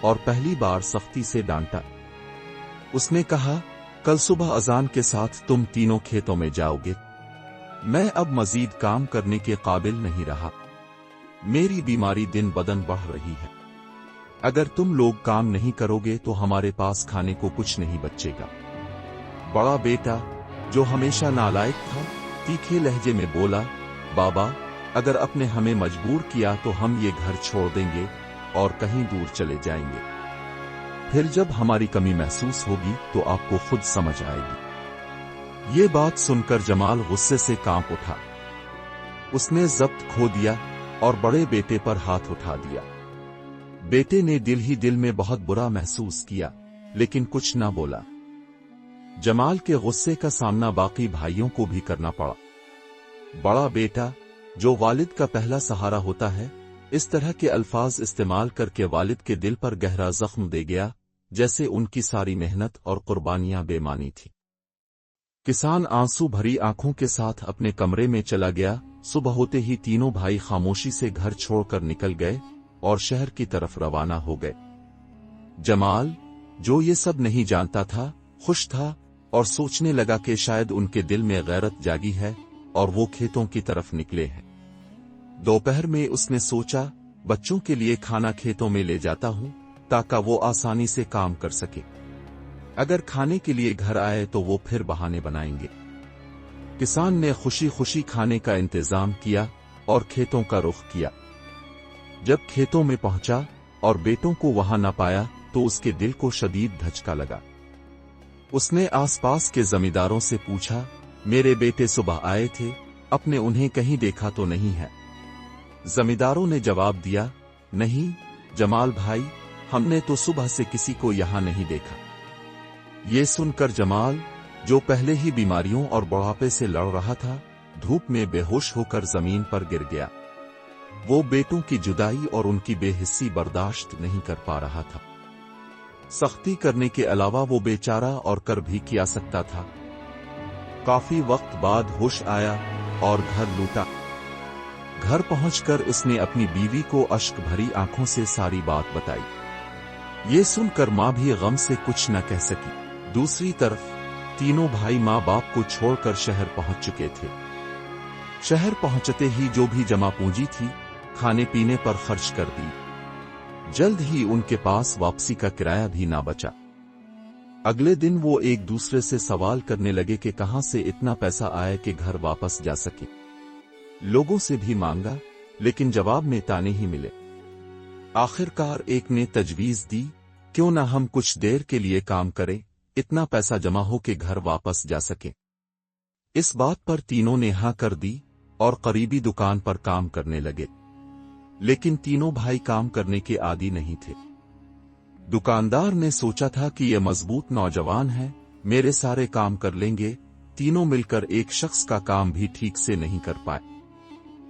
اور پہلی بار سختی سے ڈانٹا۔ اس نے کہا، کل صبح اذان کے ساتھ تم تینوں کھیتوں میں جاؤ گے۔ میں اب مزید کام کرنے کے قابل نہیں رہا۔ میری بیماری دن بدن بڑھ رہی ہے۔ اگر تم لوگ کام نہیں کرو گے تو ہمارے پاس کھانے کو کچھ نہیں بچے گا۔ بڑا بیٹا، جو ہمیشہ نالائق تھا، تیکھے لہجے میں بولا، بابا، اگر آپ نے ہمیں مجبور کیا تو ہم یہ گھر چھوڑ دیں گے اور کہیں دور چلے جائیں گے۔ پھر جب ہماری کمی محسوس ہوگی تو آپ کو خود سمجھ آئے گی۔ یہ بات سن کر جمال غصے سے کانپ اٹھا۔ اس نے ضبط کھو دیا اور بڑے بیٹے پر ہاتھ اٹھا دیا۔ بیٹے نے دل ہی دل میں بہت برا محسوس کیا، لیکن کچھ نہ بولا۔ جمال کے غصے کا سامنا باقی بھائیوں کو بھی کرنا پڑا۔ بڑا بیٹا، جو والد کا پہلا سہارا ہوتا ہے، اس طرح کے الفاظ استعمال کر کے والد کے دل پر گہرا زخم دے گیا، جیسے ان کی ساری محنت اور قربانیاں بے معنی تھی۔ کسان آنسو بھری آنکھوں کے ساتھ اپنے کمرے میں چلا گیا۔ صبح ہوتے ہی تینوں بھائی خاموشی سے گھر چھوڑ کر نکل گئے اور شہر کی طرف روانہ ہو گئے۔ جمال، جو یہ سب نہیں جانتا تھا، خوش تھا اور سوچنے لگا کہ شاید ان کے دل میں غیرت جاگی ہے اور وہ کھیتوں کی طرف نکلے ہیں۔ دوپہر میں اس نے سوچا، بچوں کے لیے کھانا کھیتوں میں لے جاتا ہوں تاکہ وہ آسانی سے کام کر سکے۔ اگر کھانے کے لیے گھر آئے تو وہ پھر بہانے بنائیں گے۔ کسان نے خوشی خوشی کھانے کا انتظام کیا اور کھیتوں کا رخ کیا۔ جب کھیتوں میں پہنچا اور بیٹوں کو وہاں نہ پایا تو اس کے دل کو شدید دھچکا لگا۔ اس نے آس پاس کے زمینداروں سے پوچھا، میرے بیٹے صبح آئے تھے، اپنے انہیں کہیں دیکھا تو نہیں ہے؟ زمینداروں نے جواب دیا، نہیں جمال بھائی، ہم نے تو صبح سے کسی کو یہاں نہیں دیکھا۔ یہ سن کر جمال، جو پہلے ہی بیماریوں اور بڑھاپے سے لڑ رہا تھا، دھوپ میں بے ہوش ہو کر زمین پر گر گیا۔ وہ بیٹوں کی جدائی اور ان کی بے حسی برداشت نہیں کر پا رہا تھا۔ سختی کرنے کے علاوہ وہ بیچارہ اور کر بھی کیا سکتا تھا۔ کافی وقت بعد ہوش آیا اور گھر لوٹا۔ گھر پہنچ کر اس نے اپنی بیوی کو اشک بھری آنکھوں سے ساری بات بتائی۔ یہ سن کر ماں بھی غم سے کچھ نہ کہہ سکی۔ دوسری طرف تینوں بھائی ماں باپ کو چھوڑ کر شہر پہنچ چکے تھے۔ شہر پہنچتے ہی جو بھی جمع پونجی تھی، کھانے پینے پر خرچ کر دی۔ جلد ہی ان کے پاس واپسی کا کرایہ بھی نہ بچا۔ اگلے دن وہ ایک دوسرے سے سوال کرنے لگے کہ کہاں سے اتنا پیسہ آیا کہ گھر واپس جا سکے۔ لوگوں سے بھی مانگا، لیکن جواب میں تانے ہی ملے۔ آخر کار ایک نے تجویز دی، کیوں نہ ہم کچھ دیر کے لیے کام کریں، اتنا پیسہ جمع ہو کے گھر واپس جا سکے۔ اس بات پر تینوں نے ہاں کر دی اور قریبی دکان پر کام کرنے لگے۔ لیکن تینوں بھائی کام کرنے کے عادی نہیں تھے۔ دکاندار نے سوچا تھا کہ یہ مضبوط نوجوان ہے، میرے سارے کام کر لیں گے۔ تینوں مل کر ایک شخص کا کام بھی ٹھیک سے نہیں کر پائے۔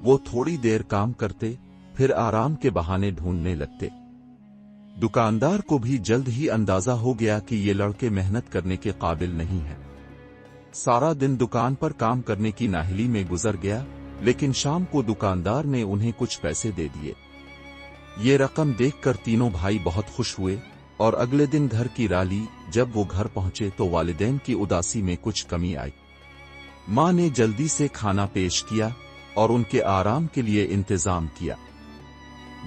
وہ تھوڑی دیر کام کرتے، پھر آرام کے بہانے ڈھونڈنے لگتے۔ دکاندار کو بھی جلد ہی اندازہ ہو گیا کہ یہ لڑکے محنت کرنے کے قابل نہیں ہیں۔ سارا دن دکان پر کام کرنے کی ناہلی میں گزر گیا، لیکن شام کو دکاندار نے انہیں کچھ پیسے دے دیے۔ یہ رقم دیکھ کر تینوں بھائی بہت خوش ہوئے اور اگلے دن گھر کی راہ لی۔ جب وہ گھر پہنچے تو والدین کی اداسی میں کچھ کمی آئی۔ ماں نے جلدی سے کھانا پیش کیا اور ان کے آرام کے لیے انتظام کیا۔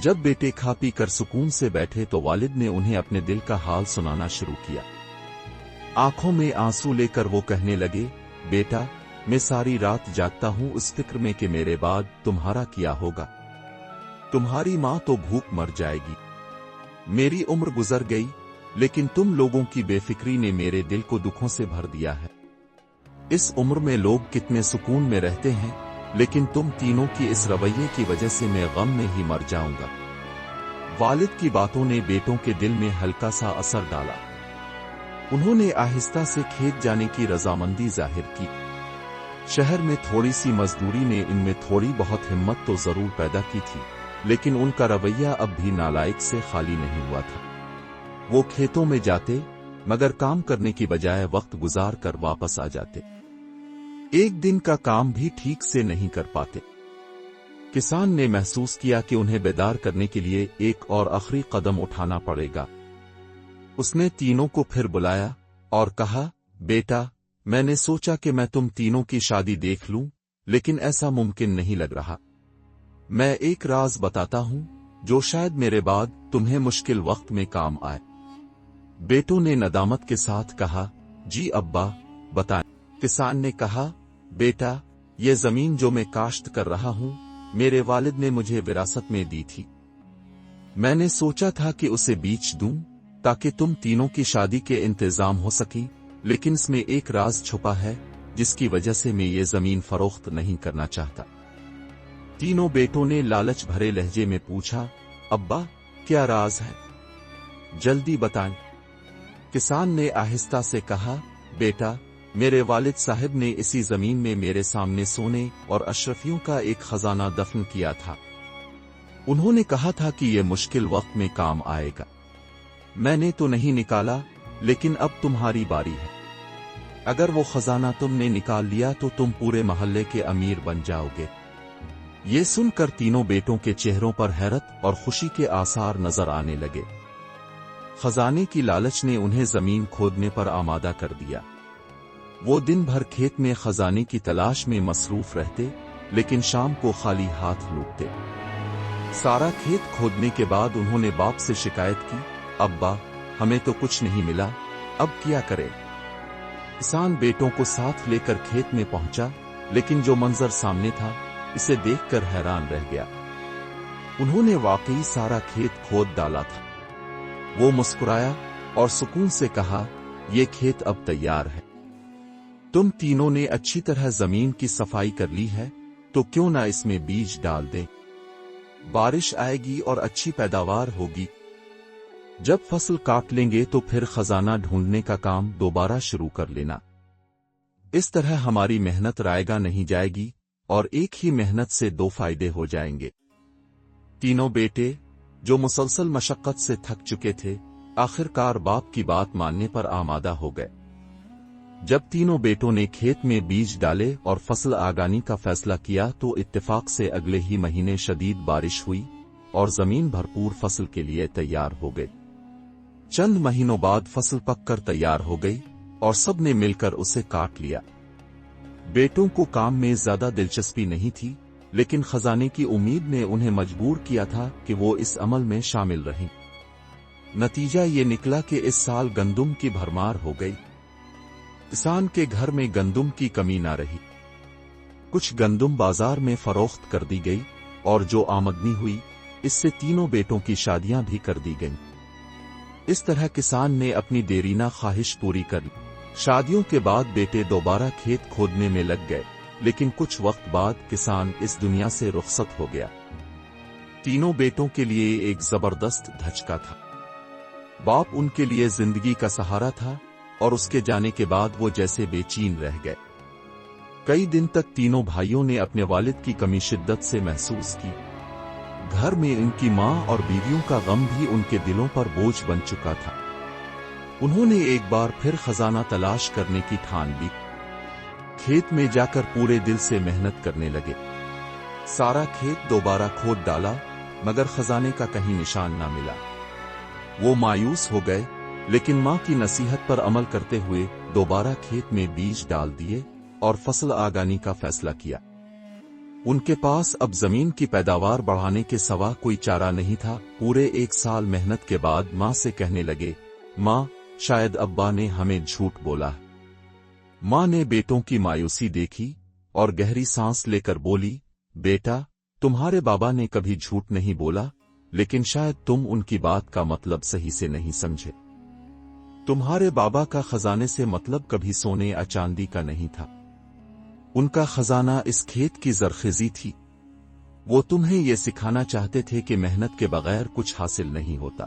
جب بیٹے کھا پی کر سکون سے بیٹھے تو والد نے انہیں اپنے دل کا حال سنانا شروع کیا۔ آنکھوں میں آنسو لے کر وہ کہنے لگے، بیٹا، میں ساری رات جاگتا ہوں اس فکر میں کہ میرے بعد تمہارا کیا ہوگا۔ تمہاری ماں تو بھوک مر جائے گی۔ میری عمر گزر گئی، لیکن تم لوگوں کی بے فکری نے میرے دل کو دکھوں سے بھر دیا ہے۔ اس عمر میں لوگ کتنے سکون میں رہتے ہیں، لیکن تم تینوں کی اس رویے کی وجہ سے میں غم میں ہی مر جاؤں گا۔ والد کی باتوں نے بیٹوں کے دل میں ہلکا سا اثر ڈالا۔ انہوں نے آہستہ سے کھیت جانے کی رضامندی ظاہر کی۔ شہر میں تھوڑی سی مزدوری نے ان میں تھوڑی بہت ہمت تو ضرور پیدا کی تھی، لیکن ان کا رویہ اب بھی نالائق سے خالی نہیں ہوا تھا۔ وہ کھیتوں میں جاتے، مگر کام کرنے کی بجائے وقت گزار کر واپس آ جاتے۔ ایک دن کا کام بھی ٹھیک سے نہیں کر پاتے۔ کسان نے محسوس کیا کہ انہیں بیدار کرنے کے لیے ایک اور آخری قدم اٹھانا پڑے گا۔ اس نے تینوں کو پھر بلایا اور کہا، بیٹا، میں نے سوچا کہ میں تم تینوں کی شادی دیکھ لوں، لیکن ایسا ممکن نہیں لگ رہا۔ میں ایک راز بتاتا ہوں جو شاید میرے بعد تمہیں مشکل وقت میں کام آئے۔ بیٹوں نے ندامت کے ساتھ کہا، جی ابا، بتائیں۔ کسان نے کہا، بیٹا، یہ زمین جو میں کاشت کر رہا ہوں میرے والد نے مجھے وراثت میں دی تھی۔ میں نے سوچا تھا کہ اسے بیچ دوں تاکہ تم تینوں کی شادی کے انتظام ہو سکیں، لیکن اس میں ایک راز چھپا ہے جس کی وجہ سے میں یہ زمین فروخت نہیں کرنا چاہتا۔ تینوں بیٹوں نے لالچ بھرے لہجے میں پوچھا، ابا، کیا راز ہے؟ جلدی بتائیں۔ کسان نے آہستہ سے کہا، بیٹا، میرے والد صاحب نے اسی زمین میں میرے سامنے سونے اور اشرفیوں کا ایک خزانہ دفن کیا تھا۔ انہوں نے کہا تھا کہ یہ مشکل وقت میں کام آئے گا۔ میں نے تو نہیں نکالا، لیکن اب تمہاری باری ہے۔ اگر وہ خزانہ تم نے نکال لیا تو تم پورے محلے کے امیر بن جاؤ گے۔ یہ سن کر تینوں بیٹوں کے چہروں پر حیرت اور خوشی کے آثار نظر آنے لگے۔ خزانے کی لالچ نے انہیں زمین کھودنے پر آمادہ کر دیا۔ وہ دن بھر کھیت میں خزانے کی تلاش میں مصروف رہتے، لیکن شام کو خالی ہاتھ لوٹتے۔ سارا کھیت کھودنے کے بعد انہوں نے باپ سے شکایت کی، ابا، ہمیں تو کچھ نہیں ملا، اب کیا کرے؟ کسان بیٹوں کو ساتھ لے کر کھیت میں پہنچا، لیکن جو منظر سامنے تھا اسے دیکھ کر حیران رہ گیا۔ انہوں نے واقعی سارا کھیت کھود ڈالا تھا۔ وہ مسکرایا اور سکون سے کہا، یہ کھیت اب تیار ہے۔ تم تینوں نے اچھی طرح زمین کی صفائی کر لی ہے، تو کیوں نہ اس میں بیج ڈال دیں؟ بارش آئے گی اور اچھی پیداوار ہوگی۔ جب فصل کاٹ لیں گے تو پھر خزانہ ڈھونڈنے کا کام دوبارہ شروع کر لینا۔ اس طرح ہماری محنت رائیگاں نہیں جائے گی اور ایک ہی محنت سے دو فائدے ہو جائیں گے۔ تینوں بیٹے، جو مسلسل مشقت سے تھک چکے تھے، آخر کار باپ کی بات ماننے پر آمادہ ہو گئے۔ جب تینوں بیٹوں نے کھیت میں بیج ڈالے اور فصل آگانی کا فیصلہ کیا تو اتفاق سے اگلے ہی مہینے شدید بارش ہوئی اور زمین بھرپور فصل کے لیے تیار ہو گئی۔ چند مہینوں بعد فصل پک کر تیار ہو گئی اور سب نے مل کر اسے کاٹ لیا۔ بیٹوں کو کام میں زیادہ دلچسپی نہیں تھی، لیکن خزانے کی امید نے انہیں مجبور کیا تھا کہ وہ اس عمل میں شامل رہیں۔ نتیجہ یہ نکلا کہ اس سال گندم کی بھرمار ہو گئی۔ کسان کے گھر میں گندم کی کمی نہ رہی۔ کچھ گندم بازار میں فروخت کر دی گئی اور جو آمدنی ہوئی اس سے تینوں بیٹوں کی شادیاں بھی کر دی گئیں۔ اس طرح کسان نے اپنی دیرینہ خواہش پوری کر لی۔ شادیوں کے بعد بیٹے دوبارہ کھیت کھودنے میں لگ گئے، لیکن کچھ وقت بعد کسان اس دنیا سے رخصت ہو گیا۔ تینوں بیٹوں کے لیے ایک زبردست دھچکا تھا۔ باپ ان کے لیے زندگی کا سہارا تھا اور اس کے جانے کے بعد وہ جیسے بے چین رہ گئے۔ کئی دن تک تینوں بھائیوں نے اپنے والد کی کمی شدت سے محسوس کی۔ گھر میں ان کی ماں اور بیویوں کا غم بھی ان کے دلوں پر بوجھ بن چکا تھا۔ انہوں نے ایک بار پھر خزانہ تلاش کرنے کی ٹھان لی۔ کھیت میں جا کر پورے دل سے محنت کرنے لگے۔ سارا کھیت دوبارہ کھود ڈالا، مگر خزانے کا کہیں نشان نہ ملا۔ وہ مایوس ہو گئے، لیکن ماں کی نصیحت پر عمل کرتے ہوئے دوبارہ کھیت میں بیج ڈال دیے اور فصل آگانی کا فیصلہ کیا۔ ان کے پاس اب زمین کی پیداوار بڑھانے کے سوا کوئی چارہ نہیں تھا۔ پورے ایک سال محنت کے بعد ماں سے کہنے لگے، ماں، شاید ابا نے ہمیں جھوٹ بولا۔ ماں نے بیٹوں کی مایوسی دیکھی اور گہری سانس لے کر بولی، بیٹا، تمہارے بابا نے کبھی جھوٹ نہیں بولا، لیکن شاید تم ان کی بات کا مطلب صحیح سے نہیں سمجھے۔ تمہارے بابا کا خزانے سے مطلب کبھی سونے یا چاندی کا نہیں تھا۔ ان کا خزانہ اس کھیت کی زرخیزی تھی۔ وہ تمہیں یہ سکھانا چاہتے تھے کہ محنت کے بغیر کچھ حاصل نہیں ہوتا۔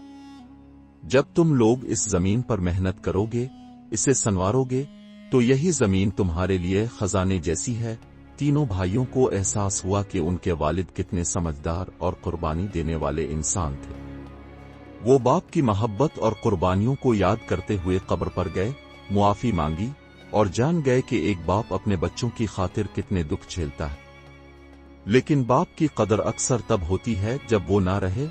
جب تم لوگ اس زمین پر محنت کرو گے، اسے سنوارو گے، تو یہی زمین تمہارے لیے خزانے جیسی ہے۔ تینوں بھائیوں کو احساس ہوا کہ ان کے والد کتنے سمجھدار اور قربانی دینے والے انسان تھے۔ وہ باپ کی محبت اور قربانیوں کو یاد کرتے ہوئے قبر پر گئے، معافی مانگی اور جان گئے کہ ایک باپ اپنے بچوں کی خاطر کتنے دکھ جھیلتا ہے۔ لیکن باپ کی قدر اکثر تب ہوتی ہے جب وہ نہ رہے۔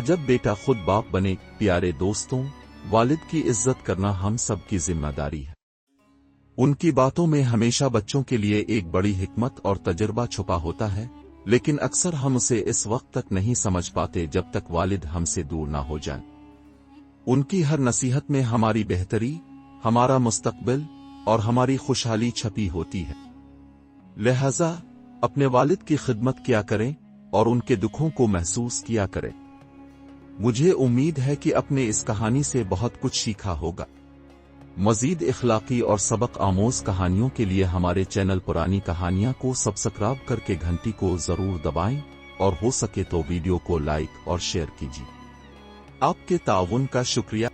جب بیٹا خود باپ بنے۔ پیارے دوستوں، والد کی عزت کرنا ہم سب کی ذمہ داری ہے۔ ان کی باتوں میں ہمیشہ بچوں کے لیے ایک بڑی حکمت اور تجربہ چھپا ہوتا ہے، لیکن اکثر ہم اسے اس وقت تک نہیں سمجھ پاتے جب تک والد ہم سے دور نہ ہو جائیں۔ ان کی ہر نصیحت میں ہماری بہتری، ہمارا مستقبل اور ہماری خوشحالی چھپی ہوتی ہے۔ لہذا اپنے والد کی خدمت کیا کریں اور ان کے دکھوں کو محسوس کیا کریں۔ مجھے امید ہے کہ اپنے اس کہانی سے بہت کچھ سیکھا ہوگا۔ مزید اخلاقی اور سبق آموز کہانیوں کے لیے ہمارے چینل پرانی کہانیاں کو سبسکرائب کر کے گھنٹی کو ضرور دبائیں، اور ہو سکے تو ویڈیو کو لائک اور شیئر کیجیے۔ آپ کے تعاون کا شکریہ۔